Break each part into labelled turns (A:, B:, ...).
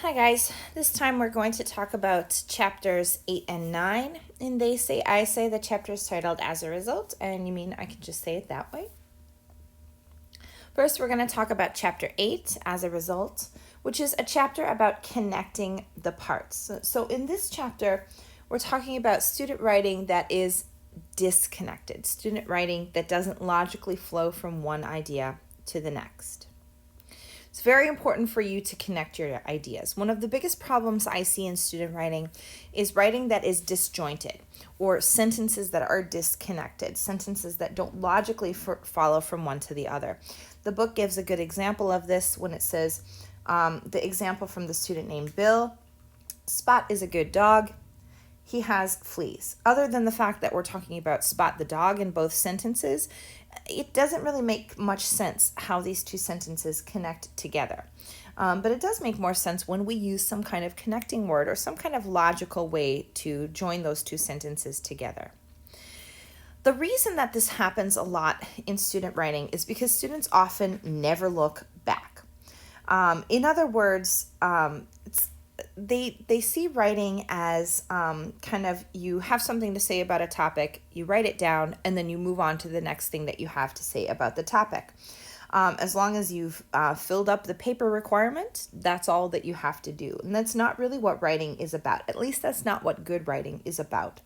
A: Hi guys, this time we're going to talk about chapters 8 and 9. And they say, I say the chapter is titled As a Result, and you mean I can just say it that way? First, we're going to talk about chapter 8, As a Result, which is a chapter about connecting the parts. So in this chapter, we're talking about student writing that is disconnected, student writing that doesn't logically flow from one idea to the next. It's very important for you to connect your ideas. One of the biggest problems I see in student writing is writing that is disjointed, or sentences that are disconnected, sentences that don't logically follow from one to the other. The book gives a good example of this when it says, the example from the student named Bill, Spot is a good dog. He has fleas. Other than the fact that we're talking about Spot the dog in both sentences, it doesn't really make much sense how these two sentences connect together. But it does make more sense when we use some kind of connecting word or some kind of logical way to join those two sentences together. The reason that this happens a lot in student writing is because students often never look back. In other words, they see writing as kind of, you have something to say about a topic, you write it down, and then you move on to the next thing that you have to say about the topic. As long as you've filled up the paper requirement, that's all that you have to do. And that's not really what writing is about. At least that's not what good writing is about.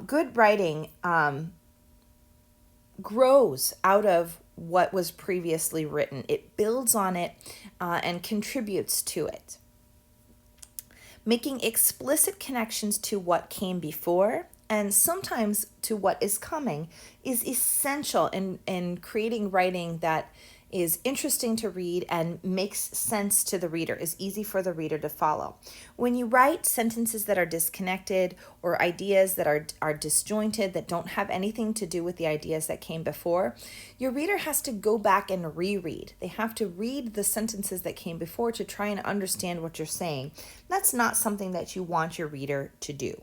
A: Good writing grows out of what was previously written. It builds on it and contributes to it. Making explicit connections to what came before and sometimes to what is coming is essential in creating writing that is interesting to read and makes sense to the reader, is easy for the reader to follow. When you write sentences that are disconnected or ideas that are disjointed, that don't have anything to do with the ideas that came before, your reader has to go back and reread. They have to read the sentences that came before to try and understand what you're saying. That's not something that you want your reader to do.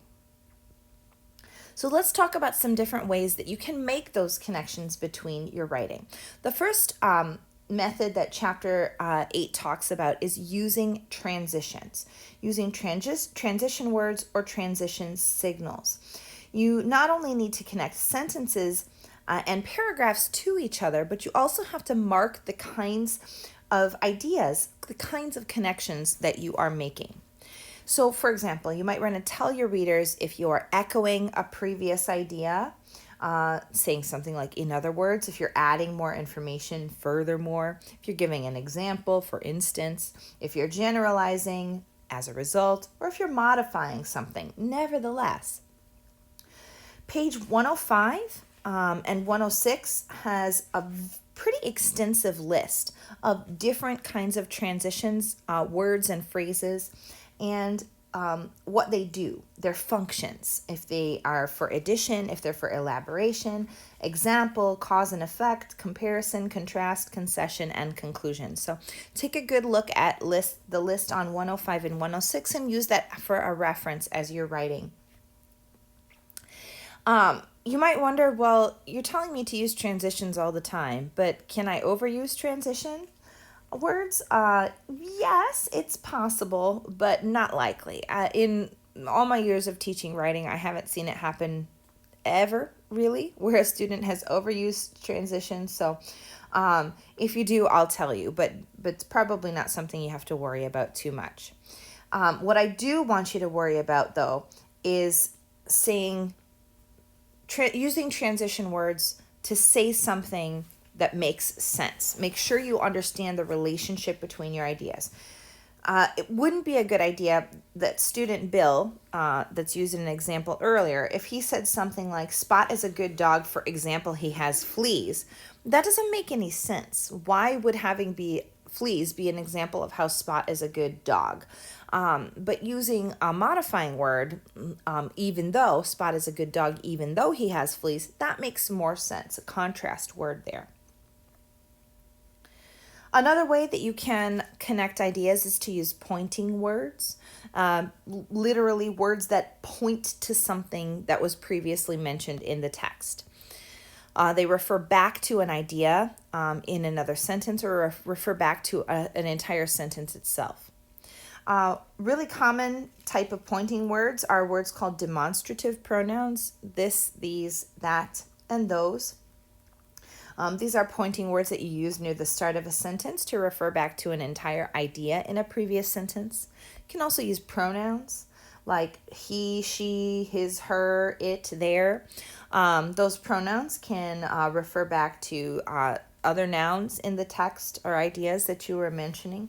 A: So let's talk about some different ways that you can make those connections between your writing. The first method that chapter 8 talks about is using transitions, using transition words or transition signals. You not only need to connect sentences and paragraphs to each other, but you also have to mark the kinds of ideas, the kinds of connections that you are making. So, for example, you might want to tell your readers if you are echoing a previous idea, saying something like, in other words, if you're adding more information, furthermore, if you're giving an example, for instance, if you're generalizing, as a result, or if you're modifying something, nevertheless. Page 105 and 106 has a pretty extensive list of different kinds of transitions, words and phrases, and what they do, their functions, if they are for addition, if they're for elaboration, example, cause and effect, comparison, contrast, concession, and conclusion. So take a good look at the list on 105 and 106 and use that for a reference as you're writing. You might wonder, well, you're telling me to use transitions all the time, but can I overuse transition words? Yes, it's possible, but not likely. In all my years of teaching writing, I haven't seen it happen ever, really, where a student has overused transitions. So if you do, I'll tell you, but it's probably not something you have to worry about too much. What I do want you to worry about, though, is using transition words to say something that makes sense. Make sure you understand the relationship between your ideas. It wouldn't be a good idea that student Bill, that's used in an example earlier, if he said something like, Spot is a good dog, for example, he has fleas. That doesn't make any sense. Why would having fleas be an example of how Spot is a good dog? But using a modifying word, even though Spot is a good dog, even though he has fleas, that makes more sense, a contrast word there. Another way that you can connect ideas is to use pointing words, literally words that point to something that was previously mentioned in the text. They refer back to an idea in another sentence or refer back to an entire sentence itself. Really common type of pointing words are words called demonstrative pronouns: this, these, that, and those. These are pointing words that you use near the start of a sentence to refer back to an entire idea in a previous sentence. You can also use pronouns like he, she, his, her, it, their. Those pronouns can refer back to other nouns in the text or ideas that you were mentioning.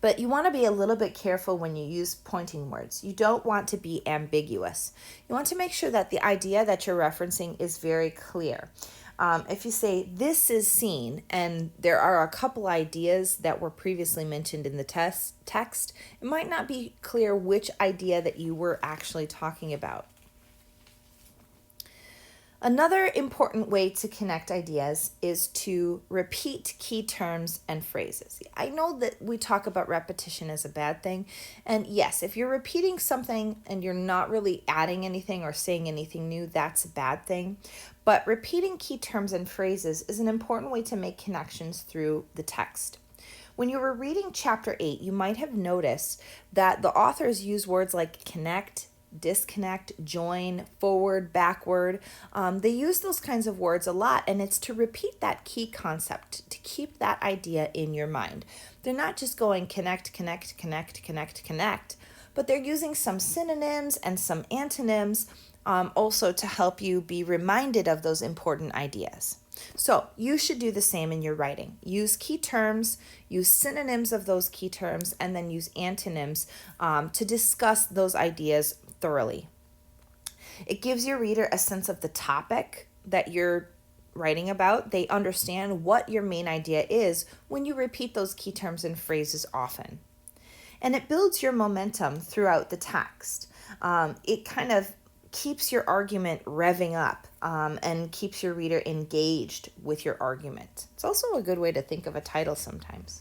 A: But you want to be a little bit careful when you use pointing words. You don't want to be ambiguous. You want to make sure that the idea that you're referencing is very clear. If you say, this is seen, and there are a couple ideas that were previously mentioned in the text, it might not be clear which idea that you were actually talking about. Another important way to connect ideas is to repeat key terms and phrases. I know that we talk about repetition as a bad thing, and yes, if you're repeating something and you're not really adding anything or saying anything new, that's a bad thing. But repeating key terms and phrases is an important way to make connections through the text. When you were reading chapter 8, you might have noticed that the authors use words like connect, disconnect, join, forward, backward. They use those kinds of words a lot, and it's to repeat that key concept, to keep that idea in your mind. They're not just going connect, connect, connect, connect, connect, but they're using some synonyms and some antonyms also to help you be reminded of those important ideas. So you should do the same in your writing. Use key terms, use synonyms of those key terms, and then use antonyms to discuss those ideas thoroughly. It gives your reader a sense of the topic that you're writing about. They understand what your main idea is when you repeat those key terms and phrases often. And it builds your momentum throughout the text. It kind of keeps your argument revving up and keeps your reader engaged with your argument. It's also a good way to think of a title sometimes.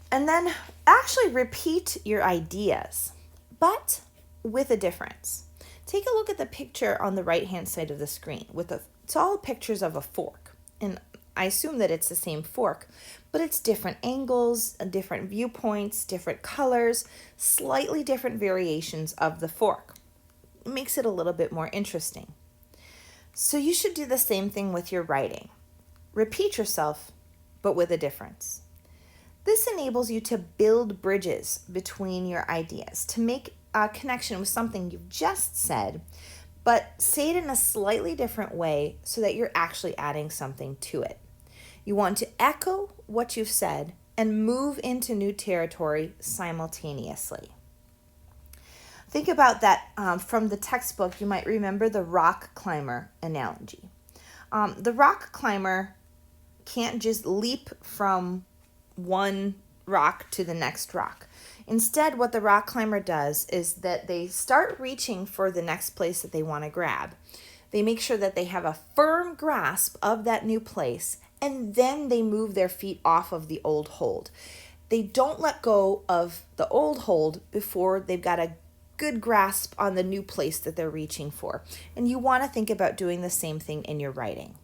A: And then actually repeat your ideas, but with a difference. Take a look at the picture on the right-hand side of the screen. It's all pictures of a fork. And I assume that it's the same fork, but it's different angles, different viewpoints, different colors, slightly different variations of the fork. It makes it a little bit more interesting. So you should do the same thing with your writing. Repeat yourself, but with a difference. This enables you to build bridges between your ideas, to make a connection with something you've just said, but say it in a slightly different way so that you're actually adding something to it. You want to echo what you've said and move into new territory simultaneously. Think about that from the textbook. You might remember the rock climber analogy. The rock climber can't just leap from one rock to the next rock. Instead, what the rock climber does is that they start reaching for the next place that they want to grab. They make sure that they have a firm grasp of that new place, and then they move their feet off of the old hold. They don't let go of the old hold before they've got a good grasp on the new place that they're reaching for. And you want to think about doing the same thing in your writing.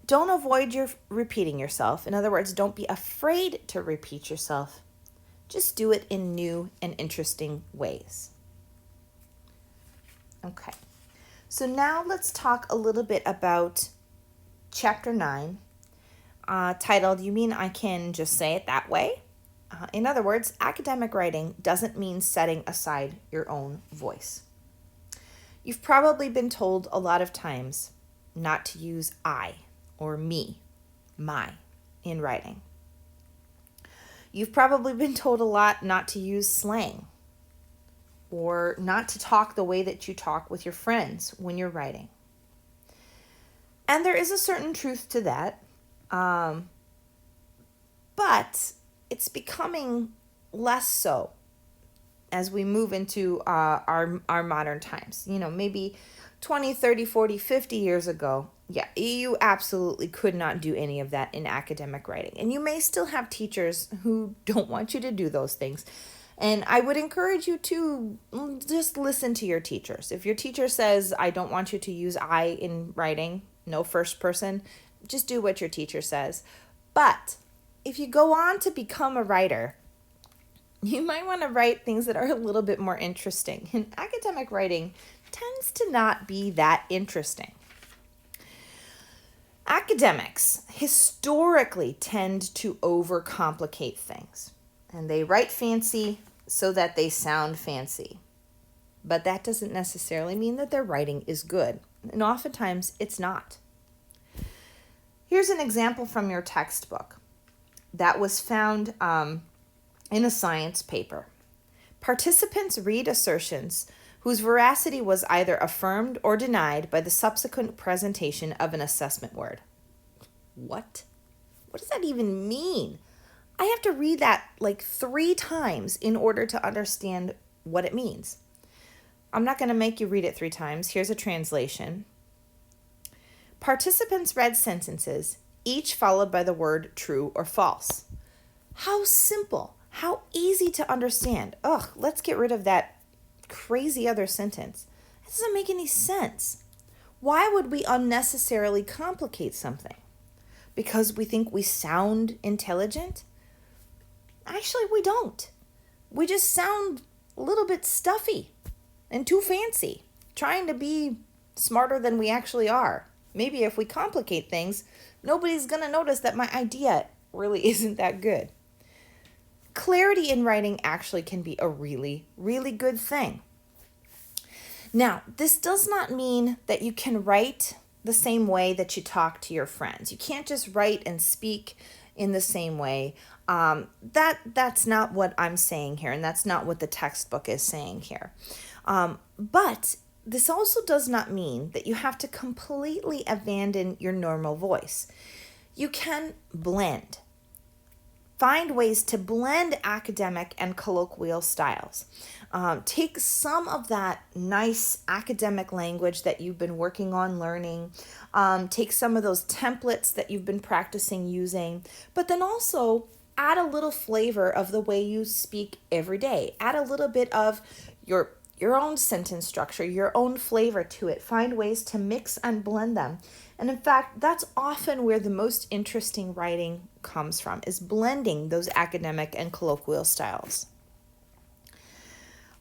A: Don't avoid repeating yourself. In other words, don't be afraid to repeat yourself. Just do it in new and interesting ways. Okay, so now let's talk a little bit about Chapter 9, titled, You Mean I Can Just Say It That Way? In other words, academic writing doesn't mean setting aside your own voice. You've probably been told a lot of times not to use I or me, my, in writing. You've probably been told a lot not to use slang or not to talk the way that you talk with your friends when you're writing. And there is a certain truth to that, but it's becoming less so as we move into our modern times. You know, maybe 20, 30, 40, 50 years ago, yeah, you absolutely could not do any of that in academic writing. And you may still have teachers who don't want you to do those things. And I would encourage you to just listen to your teachers. If your teacher says, I don't want you to use I in writing, no first person, just do what your teacher says. But if you go on to become a writer, you might want to write things that are a little bit more interesting. And academic writing tends to not be that interesting. Academics historically tend to overcomplicate things, and they write fancy so that they sound fancy. But that doesn't necessarily mean that their writing is good, and oftentimes it's not. Here's an example from your textbook that was found in a science paper. Participants read assertions whose veracity was either affirmed or denied by the subsequent presentation of an assessment word. What? What does that even mean? I have to read that like 3 times in order to understand what it means. I'm not going to make you read it 3 times. Here's a translation. Participants read sentences, each followed by the word true or false. How simple, how easy to understand. Let's get rid of that crazy other sentence. That doesn't make any sense. Why would we unnecessarily complicate something? Because we think we sound intelligent? Actually, we don't. We just sound a little bit stuffy and too fancy, trying to be smarter than we actually are. Maybe if we complicate things, nobody's going to notice that my idea really isn't that good. Clarity in writing actually can be a really, really good thing. Now, this does not mean that you can write the same way that you talk to your friends. You can't just write and speak in the same way. That's not what I'm saying here, and that's not what the textbook is saying here. But this also does not mean that you have to completely abandon your normal voice. You can blend. Find ways to blend academic and colloquial styles. Take some of that nice academic language that you've been working on learning. Take some of those templates that you've been practicing using, but then also add a little flavor of the way you speak every day. Add a little bit of your own sentence structure, your own flavor to it. Find ways to mix and blend them. And in fact, that's often where the most interesting writing comes from, is blending those academic and colloquial styles.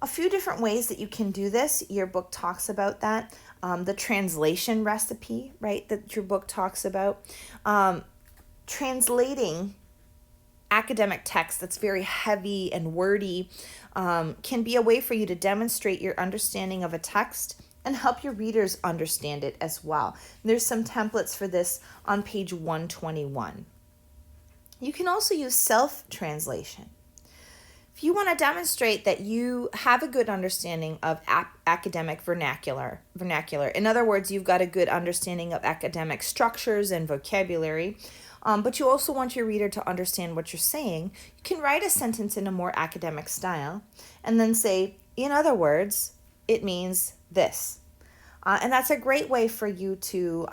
A: A few different ways that you can do this. Your book talks about that. The translation recipe, right, that your book talks about. Translating academic text that's very heavy and wordy can be a way for you to demonstrate your understanding of a text and help your readers understand it as well. There's some templates for this on page 121. You can also use self-translation. If you want to demonstrate that you have a good understanding of academic vernacular, in other words, you've got a good understanding of academic structures and vocabulary, but you also want your reader to understand what you're saying, you can write a sentence in a more academic style and then say, in other words, it means this. And that's a great way for you to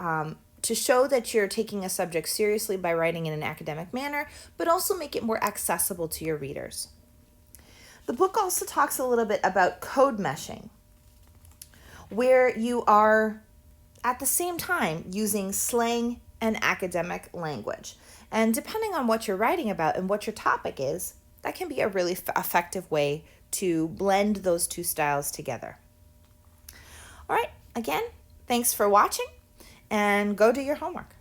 A: show that you're taking a subject seriously by writing in an academic manner, but also make it more accessible to your readers. The book also talks a little bit about code meshing, where you are at the same time using slang and academic language. And depending on what you're writing about and what your topic is, that can be a really effective way to blend those two styles together. All right, again, thanks for watching, and go do your homework.